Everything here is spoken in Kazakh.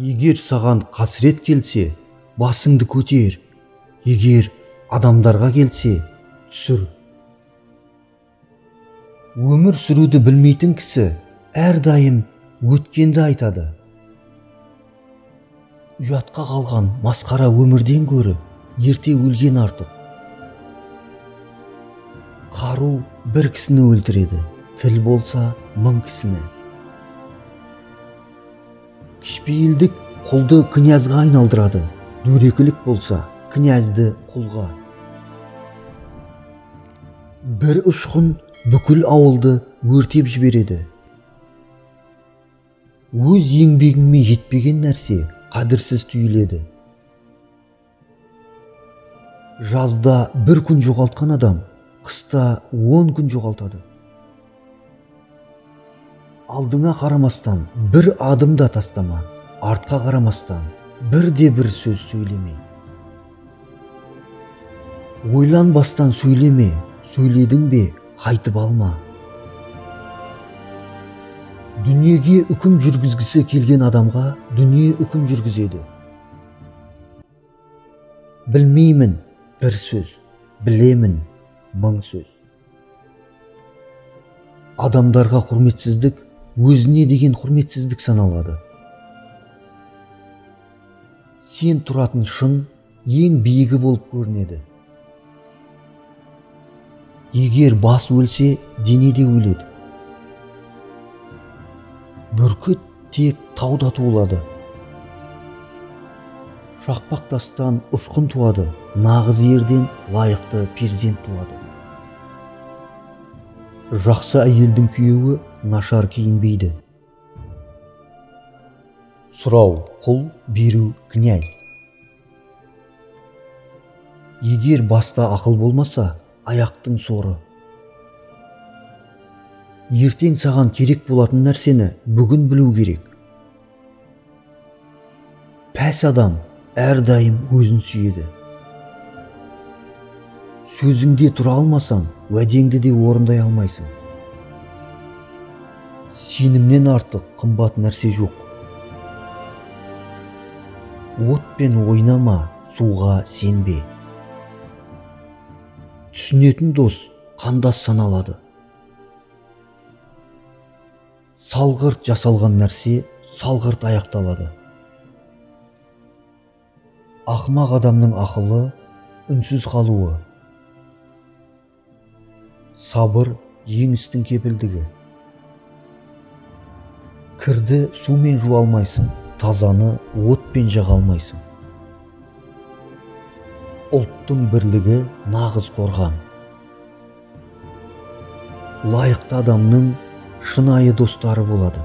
Егер саған қасірет келсе, басыңды көтер. Егер адамдарға келсе, түсір. Өмір сүруді білмейтін кісі әрдайым өткенді айтады. Ұятқа қалған масқара өмірден гөрі ерте өлген артық. Қару бір кісіні өлтіреді, тіл болса мың кісіні. Кішіпейілдік құлды князға айналдырады, дөрекілік болса князьді құлға. Бір ұшқын бүкіл ауылды өртеп жібереді. Өз еңбегіңмен жетпеген нәрсе қадірсіз түйіледі. Жазда бір күн жоғалтқан адам қыста 10 күн жоғалтады. Алдыңа қарамастан бір адым да тастама, артқа қарамастан бір сөз сөйлеме. Ойланбастан сөйлеме, сөйледің бе, қайтып алма. Дүниеге үкім жүргізгісі келген адамға дүние үкім жүргізеді. Білмеймін бір сөз, білемін мың сөз. Адамдарға құрметсіздік өзіне деген құрметсіздік саналады. Сен тұратын шың ең биігі болып көрінеді. Егер бас өлсе, дене де өледі. Бүркіт тек тауда туылады. Шақпақ тастан ұшқын туады, нағыз ерден лайықты перзент туады. Жақсы әйелдің күйеуі нашар киінбейді. Сұрау құл, беру князь. Егер баста ақыл болмаса, аяқтың соры. Ертең саған керек болатын нәрсені бүгін білу керек. Пәс адам әрдайым өзін сүйеді. Сөзіңде тұра алмасаң, уәдеңді де орындай алмайсың. Сенімнен артық қымбат нәрсе жоқ. Отпен ойнама, суға сенбе. Түсінетін дос қандас саналады. Салғырт жасалған нәрсе салғырт аяқталады. Ақымақ адамның ақылы үнсіз қалуы. Сабыр жеңістің кепілдігі. Кірді сумен жуа алмайсың, тазаны отпен жаға алмайсың. Ұлттың бірлігі нағыз қорған. Лайықты адамның шынайы достары болады.